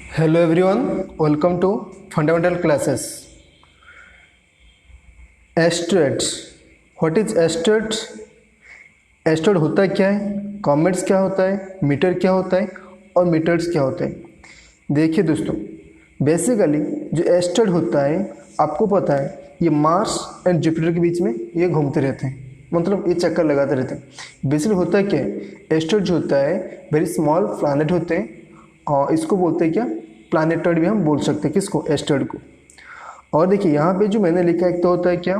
Hello everyone, welcome to fundamental classes. Asteroids. What is asteroids? एस्टेरोइड होता क्या है, comets क्या होता है, मीटर क्या होता है और मीटर्स क्या होते हैं। देखिए दोस्तों, बेसिकली जो एस्टेरोइड होता है आपको पता है ये मार्स एंड जुपिटर के बीच में ये घूमते रहते हैं, मतलब ये चक्कर लगाते रहते हैं। बेसिकली होता क्या है, एस्टेरोइड जो होता है वेरी स्मॉल प्लैनेट होते हैं और इसको बोलते हैं क्या, प्लैनेटॉइड भी हम बोल सकते हैं किसको, एस्टेरोइड को। और देखिए यहाँ पे जो मैंने लिखा है, एक तो होता है क्या,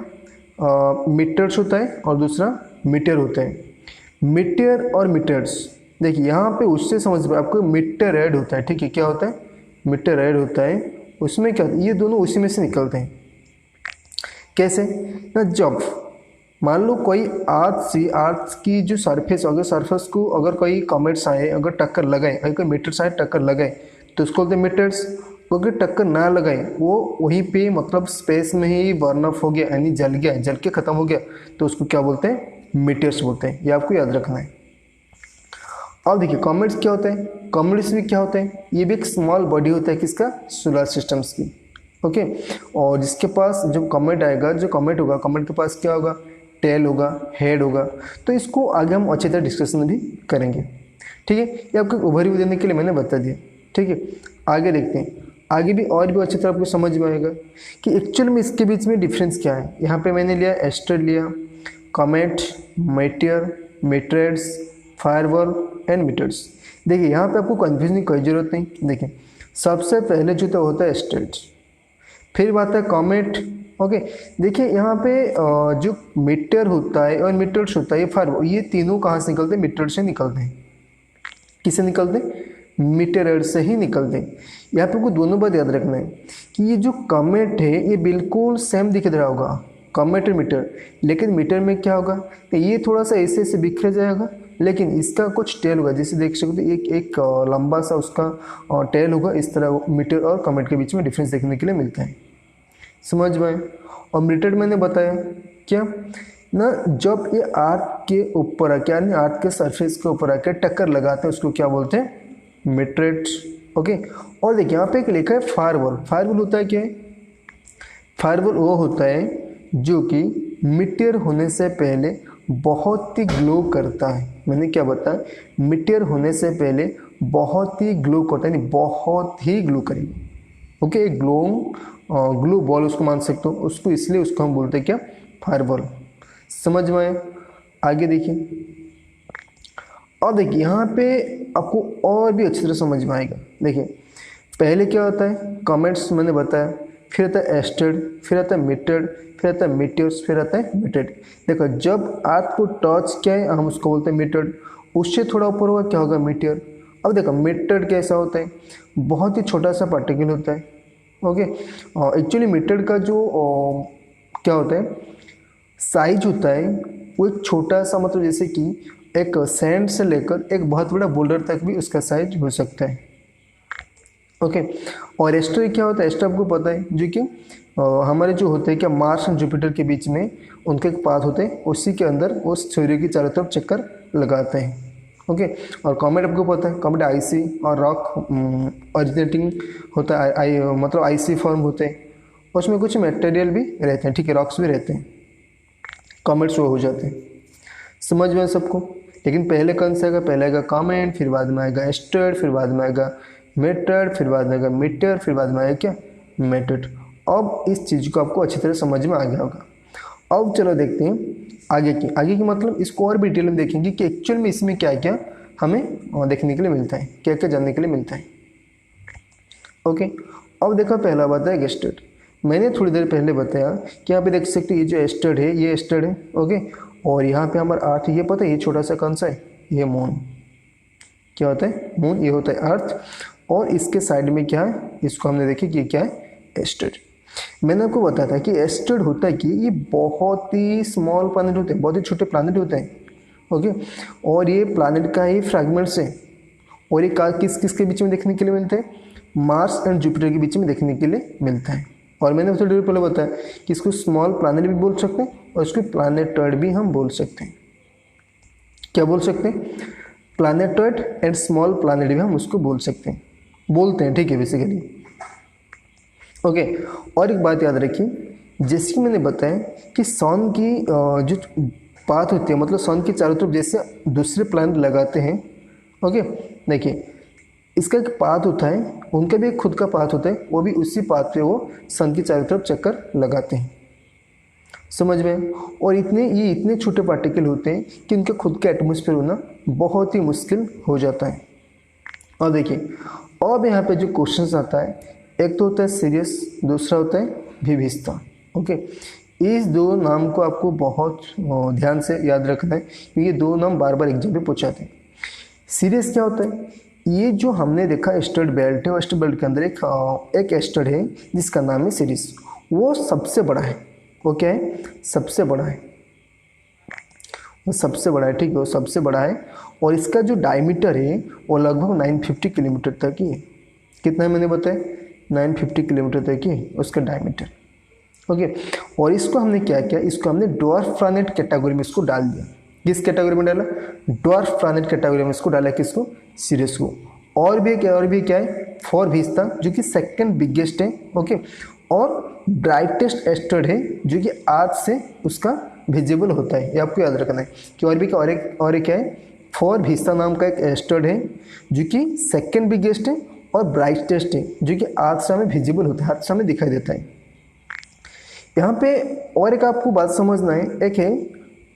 मीटर्स होता है और दूसरा मीटर होता है। मीटर और मीटर्स, देखिए यहाँ पे उससे समझ में आपको मीटरेड होता है, ठीक है, क्या होता है, मीटरेड होता है। उसमें क्या होता है, ये दोनों उसी में से निकलते हैं। कैसे ना, जब मान लो कोई अर्थ की जो सरफेस, अगर सरफेस को अगर कोई कॉमेट्स आए, अगर टक्कर लगाए, अगर कोई मीटर्स आए टक्कर लगाए तो उसको बोलते हैं मीटर्स। अगर टक्कर ना लगाए, वो वहीं पे मतलब स्पेस में ही बर्न अप हो गया, यानी जल गया, जल के खत्म हो गया, तो उसको क्या बोलते हैं, मीटर्स बोलते हैं। ये आपको याद रखना है। और देखिए कॉमेट्स क्या होते हैं, कॉमेट्स भी क्या होते हैं, ये भी एक स्मॉल बॉडी होता है किसका, सोलर सिस्टम्स की। ओके, और जिसके पास जब कॉमेट आएगा, जो कॉमेट होगा, कॉमेट के पास क्या होगा, टेल होगा, हेड होगा। तो इसको आगे हम अच्छी तरह डिस्कशन भी करेंगे, ठीक है। ये आपको ओवरव्यू देने के लिए मैंने बता दिया, ठीक है। आगे देखते हैं, आगे भी और भी अच्छी तरह आपको समझ में आएगा कि एक्चुअल में इसके बीच में डिफरेंस क्या है। यहाँ पे मैंने लिया एस्टेरोइड, लिया comet, Meteor, मीटरेड्स, firewall and metres. देखिए यहाँ पे आपको कंफ्यूजन की कोई जरूरत नहीं। देखिए सबसे पहले जो तो होता है एस्टेरोइड, फिर बात है कॉमेट। ओके, देखिए यहाँ पे जो मीटर होता है और मीटर्स होता है, ये फायरवॉल, ये तीनों कहाँ से निकलते हैं, मीटर से निकलते हैं। किससे निकलते हैं, मीटरेड से ही निकलते हैं। यहाँ पे आपको दोनों बात याद रखना है कि ये जो कॉमेट है ये बिल्कुल सेम दिख रहा होगा, कॉमेट और मीटर, लेकिन मीटर में क्या होगा, तो ये थोड़ा सा ऐसे ऐसे बिखर जाएगा, लेकिन इसका कुछ टेल होगा, जैसे देख सकते हो एक लंबा सा उसका टेल होगा। इस तरह मीटर और कॉमेट के बीच में डिफरेंस देखने के लिए मिलता है, समझ में आए। और मीटर मैंने बताया क्या ना, जब ये अर्थ के ऊपर आके, यानी अर्थ के सरफेस के ऊपर आके टक्कर लगाते हैं, उसको क्या बोलते हैं, मीटरेट्स। ओके, और देखिए यहाँ पे एक लिखा है फायरवॉल। फायरवॉल होता है क्या है, फायरवॉल वो होता है जो कि मीटियर होने से पहले बहुत ही ग्लो करता है। मैंने क्या बताया, मीटियर होने से पहले बहुत ही ग्लो करता है, यानी बहुत ही ग्लो करेगा। ओके, एक ग्लो बॉल उसको मान सकते हो, उसको इसलिए उसको हम बोलते हैं क्या, फायरबॉल। समझ में आया। आगे देखिए, और देखिए यहाँ पे आपको और भी अच्छी तरह समझ में आएगा। देखिए पहले क्या होता है, कॉमेट्स मैंने बताया, फिर आता है एस्टेरोइड, फिर आता है मीटरेड, फिर आता है मीटियर्स, फिर आता है मीटेड। देखो जब अर्थ को टच किया है हम उसको बोलते हैं मीटरेड, उससे थोड़ा ऊपर होगा क्या होगा, मीटियर। अब देखो मीटरेड कैसा होता है, बहुत ही छोटा सा पार्टिकल होता है। ओके, एक्चुअली मीटरेड का जो क्या होता है, साइज होता है वो एक छोटा सा, मतलब जैसे कि एक सैंड से लेकर एक बहुत बड़ा बोल्डर तक भी उसका साइज हो सकता है। ओके, और एस्टेरॉइड क्या होता है, एस्टेरॉइड आपको पता है जो कि हमारे जो होते हैं क्या, मार्स एंड जुपिटर के बीच में उनके एक पाथ होते हैं, उसी के अंदर वो सूर्य की चारों तरफ चक्कर लगाते हैं। ओके, और कॉमेट आपको पता है, कॉमेट आईसी और रॉक ओरिजिनेटिंग होता है, मतलब आईसी फॉर्म होते हैं, उसमें कुछ मटेरियल भी रहते हैं, ठीक है, रॉक्स भी रहते हैं, कॉमेट्स शो हो जाते हैं। समझ में सबको। लेकिन पहले कौन सा आएगा, पहले आएगा कॉमेट, फिर बाद में आएगा एस्टेरॉइड, फिर बाद में आएगा मीटरेड, फिर बाद में आएगा मीटर, फिर बाद में आएगा क्या, मीटेड। अब इस चीज़ को आपको अच्छी तरह समझ में आ गया होगा। अब चलो देखते हैं आगे की मतलब इसको और भी डिटेल में देखेंगे कि एक्चुअल में इसमें क्या क्या हमें देखने के लिए मिलता है, क्या क्या जानने के लिए मिलता है। ओके, अब देखो पहला बात है एस्टेरॉइड। मैंने थोड़ी देर पहले बताया कि यहाँ पे देख सकते हैं ये जो एस्टेरॉइड है, ये एस्टेरॉइड है। ओके, और यहाँ पे हमारा अर्थ, ये पता है ये छोटा सा कौन सा है, ये मून। क्या होता है, मून, ये होता है अर्थ, और इसके साइड में क्या है, इसको हमने देखी कि क्या है, एस्टेरॉइड। मैंने आपको बताया था कि एस्टेरॉइड होता है कि ये बहुत ही स्मॉल प्लैनेट होते हैं, बहुत ही छोटे प्लैनेट होते हैं। ओके, और ये प्लैनेट का ही फ्रैगमेंट्स है, और ये किस किस के बीच में देखने के लिए मिलते हैं, मार्स एंड जुपिटर के बीच में देखने के लिए मिलता है। और मैंने थोड़ी देर पहले बताया कि इसको स्मॉल प्लैनेट भी बोल सकते हैं और इसको प्लैनेटॉइड भी हम बोल सकते हैं। क्या बोल सकते हैं, प्लैनेटॉइड एंड स्मॉल प्लैनेट भी हम उसको बोल सकते हैं। बोलते हैं, ठीक है, बेसिकली। ओके, और एक बात याद रखिए, जैसे कि मैंने बताया कि सन की जो पाथ होती है, मतलब सन के चारों तरफ जैसे दूसरे प्लैनेट लगाते हैं। ओके, देखिए इसका एक पाथ होता है, उनका भी एक खुद का पाथ होता है, वो भी उसी पाथ पे वो सन की चारों तरफ चक्कर लगाते हैं। समझ में? और ये इतने छोटे पार्टिकल होते हैं कि उनके खुद के एटमॉस्फेयर होना बहुत ही मुश्किल हो जाता है। और देखिए, अब यहाँ पे जो क्वेश्चंस आता है, एक तो होता है सीरियस, दूसरा होता है विभिस्ता। ओके, इस दो नाम को आपको बहुत ध्यान से याद रखना है, क्योंकि ये दो नाम बार बार एग्जाम में पूछाते हैं। सीरियस क्या होता है? ये जो हमने देखा एस्टेरोइड बेल्ट है, एस्टेरोइड बेल्ट के अंदर एक एस्टेरोइड है जिसका नाम है सीरियस। वो सबसे बड़ा है। वो क्या है? सबसे बड़ा है। वो सबसे बड़ा है, ठीक है, वो सबसे बड़ा है। और इसका जो डायमीटर है वो लगभग 950 किलोमीटर तक ही है। कितना है मैंने बताया? 950 किलोमीटर तक ही उसका डायमीटर। ओके, और इसको हमने क्या किया, इसको हमने ड्वार्फ प्लैनेट कैटेगरी में इसको डाल दिया। किस कैटेगरी में डाला? ड्वार्फ प्लैनेट कैटेगरी में इसको डाला, किसको? सीरियस को। और भी क्या है? फोरभिस्ता, जो कि सेकंड बिगेस्ट है। ओके, और ब्राइटेस्ट एस्टेरोइड है जो कि आज से उसका विजिबल होता है, ये आपको याद रखना है कि और एक क्या है? फोरभिस्ता नाम का एक एस्टेरोइड है जो कि सेकंड बिगेस्ट है और ब्राइटेस्ट है, जो कि आज से हमें विजिबल होता है, आज से हमें दिखाई देता है। यहाँ पे और एक आपको बात समझना है, एक है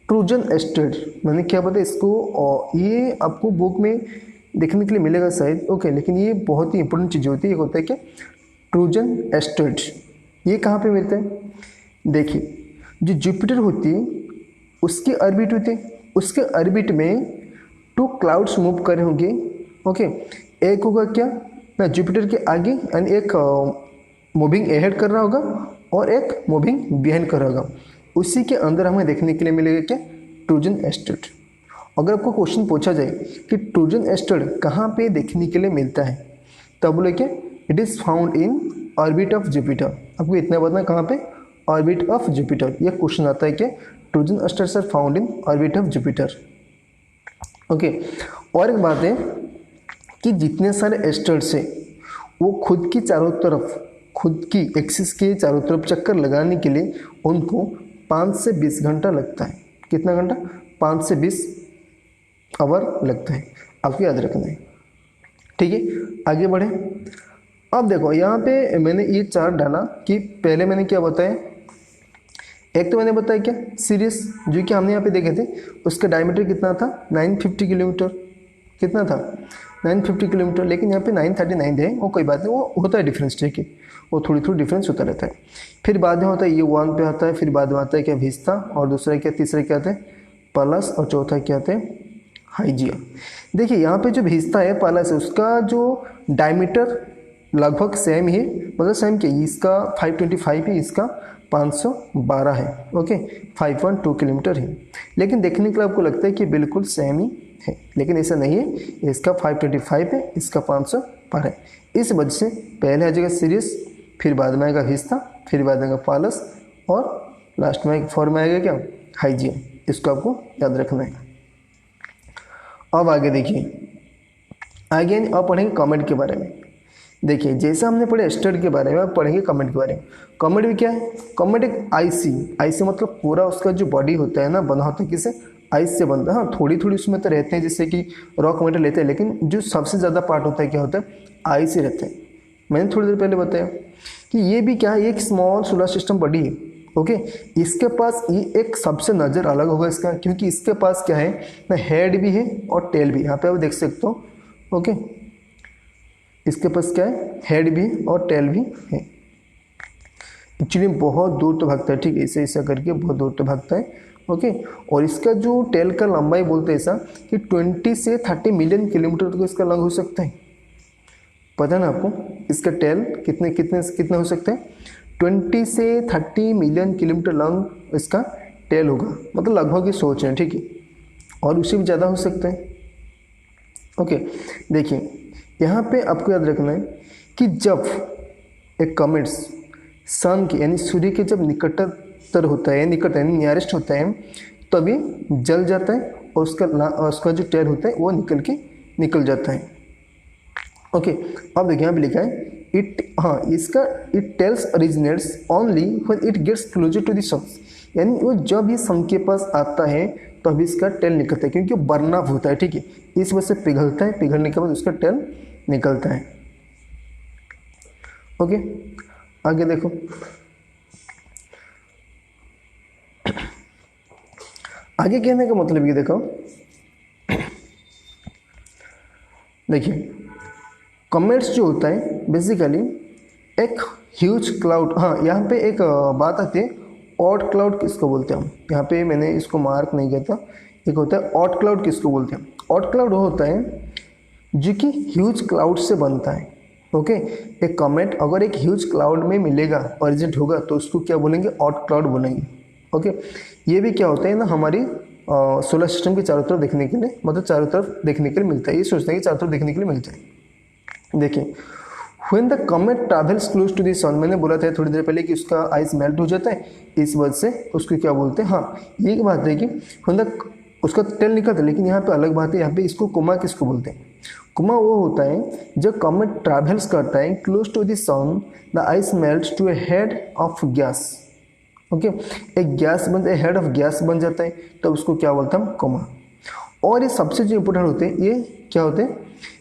ट्रोजन एस्टेरोइड। मैंने क्या बताया इसको, और ये आपको बुक में देखने के लिए मिलेगा शायद। ओके, लेकिन ये बहुत ही इंपॉर्टेंट चीज़ होती है। एक होता है कि ट्रोजन एस्टेरोइड, ये कहाँ पे मिलता है? देखिए, जो जुपिटर होती है उसकी ऑर्बिट होती है, उसके ऑर्बिट में 2 क्लाउड्स मूव कर रहे होंगे। ओके, एक होगा क्या ना जुपिटर के आगे, यानी एक मूविंग अहेड कर रहा होगा और एक मूविंग बिहाइंड कर रहा होगा। उसी के अंदर हमें देखने के लिए मिलेगा क्या? ट्रोजन एस्टेरोइड। अगर आपको क्वेश्चन पूछा जाए कि ट्रोजन एस्टेरोइड कहाँ पे देखने के लिए मिलता है, तब बोले क्या? It is found in orbit of Jupiter. आपको इतना बताना कहाँ पे? Orbit of Jupiter. यह क्वेश्चन आता है कि Trojan asteroids are found in orbit of Jupiter. Okay, और एक बात है कि जितने सारे एस्टेरोइड्स है वो खुद की चारों तरफ, खुद की एक्सिस के चारों तरफ चक्कर लगाने के लिए उनको 5 से 20 घंटा लगता है। कितना घंटा? 5 से 20 आवर लगता है, आपको याद रखना है। ठीक है, आगे बढ़े। अब देखो यहाँ पे मैंने ये चार्ट डाला कि पहले मैंने क्या बताया, एक तो मैंने बताया क्या? सीरियस, जो कि हमने यहाँ पे देखे थे, उसका डायमीटर कितना था? 950 किलोमीटर। कितना था? 950 किलोमीटर। लेकिन यहाँ पे 939 है, वो कोई बात नहीं, वो होता है डिफरेंस, ठीक है, वो थोड़ी डिफरेंस होता रहता है। फिर बाद में होता है ये 1 पे आता है, फिर बाद में आता है क्या? विस्ता, और दूसरा क्या? तीसरा क्या आता है? पलस, और चौथा क्या आता है? हाइजिया। देखिए यहाँ पे जो विस्ता है, पलस है, उसका जो डायमीटर लगभग सेम ही, मतलब सेम क्या, इसका 525 है, इसका 512 है। ओके, 512 किलोमीटर है। लेकिन देखने के लिए आपको लगता है कि बिल्कुल सेम ही है, लेकिन ऐसा नहीं है। इसका 525 है, इसका 512 है। इस वजह से पहले आ जाएगा सीरियस, फिर बाद में आएगा हिस्सा, फिर बाद में आएगा पालस, और लास्ट में फॉर्म में आएगा क्या? हाइजिया। इसको आपको याद रखना है। अब आगे देखिए, आगे अब पढ़ेंगे कॉमेट के बारे में। देखिए, जैसे हमने पढ़े एस्टेरोइड के बारे में, अब पढ़ेंगे कॉमेट के बारे में। कॉमेट भी क्या है? कॉमेट एक आइसी मतलब पूरा उसका जो बॉडी होता है ना, बना होता है किससे? आइस से बनता है। हाँ, थोड़ी उसमें तो रहते हैं, जैसे कि रॉक मेटल लेते हैं, लेकिन जो सबसे ज़्यादा पार्ट होता है क्या होता है? आइस ही रहता है। मैंने थोड़ी देर पहले बताया कि ये भी क्या है? एक स्मॉल सोलर सिस्टम बॉडी है। ओके, इसके पास ये एक सबसे नज़र अलग होगा इसका, क्योंकि इसके पास क्या है ना, हेड भी है और टेल भी। यहाँ पे आप देख सकते हो। ओके, इसके पास क्या है? हेड भी और टेल भी है। एक्चुअली बहुत दूर तो भागता है, ठीक है, ऐसे ऐसा करके बहुत दूर तो भागता है। ओके, और इसका जो टेल का लंबाई बोलते हैं ऐसा कि 20 से 30 मिलियन किलोमीटर तक इसका लंग हो सकता है। पता है ना आपको इसका टेल कितने हो सकते हैं? 20 से 30 मिलियन किलोमीटर लंग इसका टेल होगा, मतलब लगभग ये सोच रहे हैं, ठीक है, और उससे भी ज़्यादा हो सकता है। ओके, देखिए यहाँ पे आपको याद रखना है कि जब एक कॉमेट्स सन के यानी सूर्य के जब निकटतर होता है, निकट यानी नियरेस्ट होता है, तभी जल जाता है और उसका जो टेल होता है वो निकल जाता है। ओके, अब देखिए यहाँ पे लिखा है it tails originates only when it gets closer to the sun, यानी वो जब ये सन के पास आता है तो अभी इसका टेल निकलता है, क्योंकि वो बर्न अप होता है, ठीक है, इस वजह से पिघलता है, पिघलने के बाद उसका टेल निकलता है। ओके, आगे देखो, आगे कहने का मतलब ये देखो, देखिए कॉमेट्स जो होता है बेसिकली एक ह्यूज क्लाउड, हाँ यहाँ पे एक बात आती है, ऑड क्लाउड किसको बोलते हैं हम, यहाँ पे मैंने इसको मार्क नहीं किया था, एक होता है ऑड क्लाउड किसको बोलते हैं। ऑड क्लाउड वो होता है जो कि ह्यूज क्लाउड से बनता है। ओके, एक कॉमेट अगर एक ह्यूज क्लाउड में मिलेगा, ओरिजिनेट होगा, तो उसको क्या बोलेंगे, ऑड क्लाउड बोलेंगे। ओके, ये भी क्या होता है ना, हमारी सोलर सिस्टम के चारों तरफ देखने के लिए, मतलब चारों तरफ देखने के लिए मिलता है, ये सोचते हैं कि चारों तरफ देखने के लिए मिलता है। देखिए when the comet travels close to the sun, मैंने बोला था थोड़ी देर पहले कि उसका आइस मेल्ट हो जाता है, इस वजह से उसको क्या बोलते हैं, हाँ ये एक बात है कि व्हेन द उसका टेल निकलता है, लेकिन यहाँ पे अलग बात है, यहाँ पे इसको कोमा किसको बोलते हैं, कोमा वो होता है जब कॉमेट ट्रैवल्स करता है close to the sun, the ice melts to a head of gas. Okay, एक गैस बन, हेड ऑफ गैस बन जाता है, तो उसको क्या बोलते हैं हम, कोमा। और ये सबसे जो इंपॉर्टेंट होते हैं, ये क्या होते हैं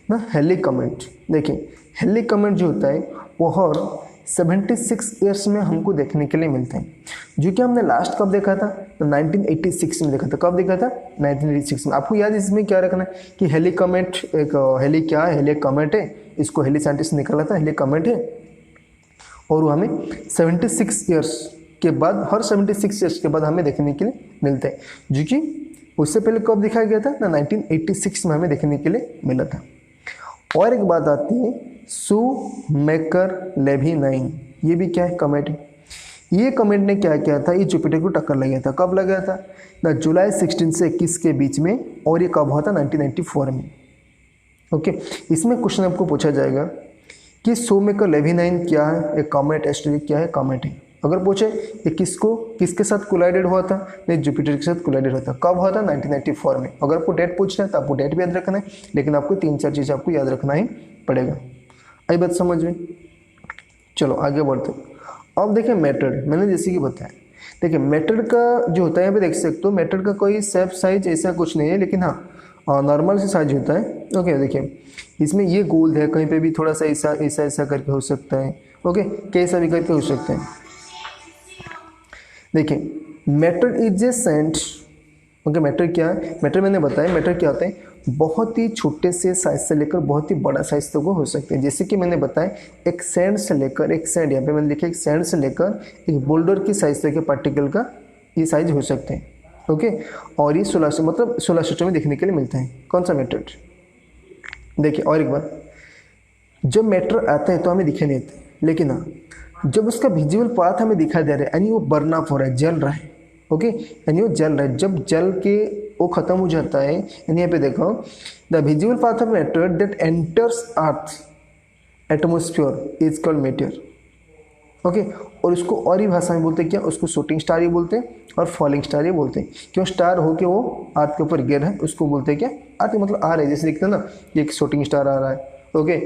ना, हेली कॉमेट। देखिए हेली कॉमेट जो होता है वो हर 76 ईयर्स में हमको देखने के लिए मिलते हैं, जो कि हमने लास्ट कब देखा था, तो 1986 में देखा था। कब देखा था, 1986 में। आपको याद इसमें क्या रखना है कि हेली कॉमेट एक हेली क्या है, हेली कॉमेट है, इसको हेली साइंटिस्ट निकाला था, हेली कॉमेट है, और वो हमें 76 ईयर्स के बाद, हर 76 ईयर्स के बाद हमें देखने के लिए मिलते हैं, जो कि उससे पहले कब दिखाया गया था ना, 1986 में हमें देखने के लिए मिला था। और एक बात आती है शूमेकर-लेवी-9, ये भी क्या है, कमेट है। ये कमेट ने क्या किया था, ये जुपिटर को टक्कर लगाया था। कब लगाया था ना, जुलाई 16 से 21 के बीच में, और ये कब हुआ था, 1994 में। ओके, इसमें क्वेश्चन आपको पूछा जाएगा कि शूमेकर-लेवी-9 क्या है, एक कॉमेट एस्टेरॉइड क्या है, कॉमेट है। अगर पूछे ये किसके साथ कोलाइडेड हुआ था, नहीं जुपिटर के साथ कोलाइडेड हुआ था। कब हुआ था, 1994 में। अगर आपको डेट पूछना है तो आपको डेट भी याद रखना है, लेकिन आपको 3-4 चीज़ आपको याद रखना ही पड़ेगा। आई बात समझ में, चलो आगे बढ़ते। अब देखिए मेटल, मैंने जैसे कि बताया, देखिए मेटल का जो होता है, यहाँ पे देख सकते हो, मेटल का कोई शेप साइज ऐसा कुछ नहीं है, लेकिन हाँ नॉर्मल से साइज होता है। ओके, देखिए इसमें ये गोल है, कहीं पे भी थोड़ा सा ऐसा ऐसा ऐसा करके हो सकता है। ओके, कैसा भी करके हो सकता है। देखिए metal is a cent. Okay, metal क्या है, मेटल मैंने बताया, मेटल क्या होता है, बहुत ही छोटे से साइज से लेकर बहुत ही बड़ा साइज तक हो सकते हैं। जैसे कि मैंने बताया एक सैंड से लेकर, एक सैंड यहाँ पे मैंने लिखा एक सैंड से लेकर एक बोल्डर की साइज तक के पार्टिकल का ये साइज हो सकते हैं। ओके, और ये सोलर सिस्टम में देखने के लिए मिलता है। कौन सा मेटल, देखिए और एक बात, जब मेटल आता है तो हमें दिखाई नहीं देता, लेकिन हाँ जब उसका विजुअल पाथ हमें दिखाई दे रहा है, यानी वो बर्न अप हो रहा है, जल रहा है। ओके, यानी वो जल रहा है, जब जल के वो खत्म हो जाता है, यानी यहाँ पे देखो the visual path of matter that enters earth atmosphere is called meteor. Okay, और उसको और ही भाषा में बोलते हैं क्या, उसको शूटिंग स्टार ही बोलते हैं और फॉलिंग स्टार ही बोलते हैं। क्यों, स्टार होके वो अर्थ के ऊपर गिर है, उसको बोलते हैं क्या, अर्थ मतलब आ रहा है, जैसे दिखते हैं ना, ये एक शूटिंग स्टार आ रहा है। ओके,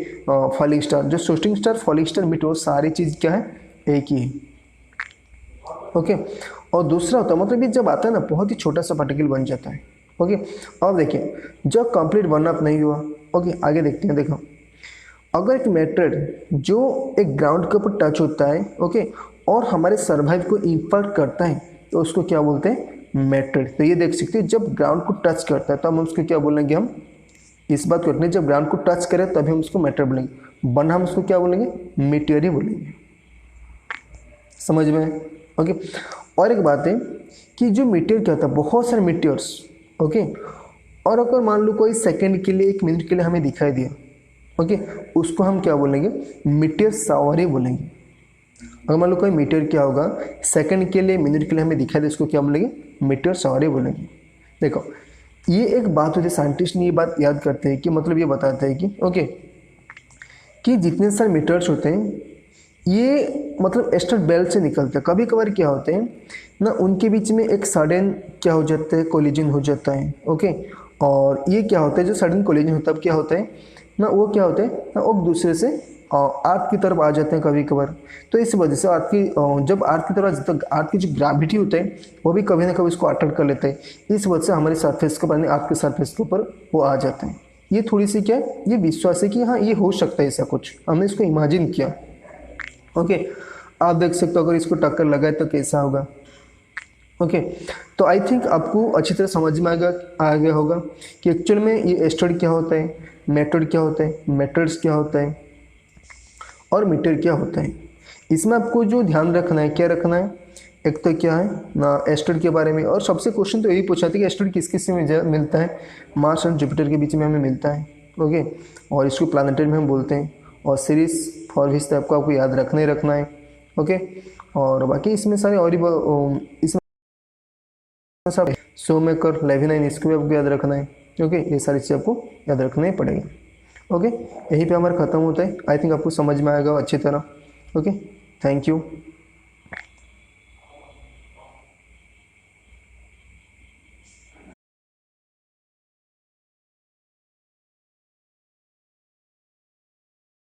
फॉलिंग स्टार, जो शूटिंग स्टार फॉलिंग स्टार मिट, वो सारी चीज़ क्या है, एक ही है। ओके, और दूसरा होता है, मतलब ये जब आता है ना, बहुत ही छोटा सा पार्टिकल बन जाता है। ओके, अब देखिए जब कंप्लीट बर्न अप नहीं हुआ। ओके, आगे देखते हैं। देखो अगर एक मैटर जो एक ग्राउंड के ऊपर टच होता है, ओके, और हमारे सर्वाइव को इम्पैक्ट करता है, तो उसको क्या बोलते हैं, मैटर। तो ये देख सकते हैं, जब ग्राउंड को टच करता है तो हम उसको क्या बोलेंगे, हम इस बात को रखने, जब ग्राउंड को टच करें तभी हम उसको मैटर बोलेंगे, वरना हम उसको क्या बोलेंगे, मीटियर ही बोलेंगे। समझ में, ओके। और एक बात है कि जो मीटियर क्या होता है, बहुत सारे मीटियर्स, ओके, और अगर मान लो कोई सेकंड के लिए, 1 मिनट के लिए हमें दिखाई दिया, ओके, उसको हम क्या बोलेंगे, मीटियर शावर ही बोलेंगे। अगर मान लो कोई मीटियर क्या होगा, सेकंड के लिए, मिनट के लिए हमें दिखाई दे, उसको क्या बोलेंगे, मीटियर शावर ही बोलेंगे। देखो ये एक बात होती है, साइंटिस्ट ने ये बात याद करते हैं कि मतलब ये बताते हैं कि ओके, कि जितने सारे मीटर्स होते हैं ये मतलब एस्टर बेल्ट से निकलते हैं। कभी कभार क्या होते हैं ना, उनके बीच में एक सडन क्या हो जाता है, कोलिजन हो जाता है। ओके, और ये क्या होता है, जो सडन कोलिजन होता है, अब क्या होता है ना वो क्या होते हैं ना वो दूसरे से अर्थ की तरफ आ जाते हैं कभी कभार। तो इस वजह से अर्थ की जब अर्थ की तरफ तो अर्थ की जो ग्रेविटी होता है वो भी कभी ना कभी इसको अट्रैक्ट कर लेता है। इस वजह से हमारे सरफेस के ऊपर अर्थ के सरफेस के ऊपर वो आ जाते हैं। ये थोड़ी सी क्या है, ये विश्वास है कि हाँ ये हो सकता है, ऐसा कुछ हमने इसको इमेजिन किया। ओके, आप देख सकते हो अगर इसको टक्कर लगाए तो कैसा होगा। ओके, तो आई थिंक आपको अच्छी तरह समझ में आ गया होगा कि एक्चुअल में ये एस्टेरोइड क्या होता है, मेटोड क्या होता है, मेटर्स क्या होता है और मीटर क्या होता है। इसमें आपको जो ध्यान रखना है, क्या रखना है, एक तो क्या है ना एस्टेरोइड के बारे में। और सबसे क्वेश्चन तो यही पूछा था कि एस्टेरोइड किस किस में मिलता है, मार्स और जुपिटर के बीच में हमें मिलता है। ओके, और इसको प्लानिटेट में हम बोलते हैं। और सीरीज फॉरविच टाइप को आपको याद रखना ही रखना है। ओके, और बाकी इसमें सारे और इसमें सब सो मेकर लेविनाइन इसको भी आपको याद रखना है। ओके, ये सारी चीज़ आपको याद रखना ही पड़ेगा। ओके, यहीं पे हमारा ख़त्म होता है। आई थिंक आपको समझ में आएगा अच्छी तरह। Okay, thank you.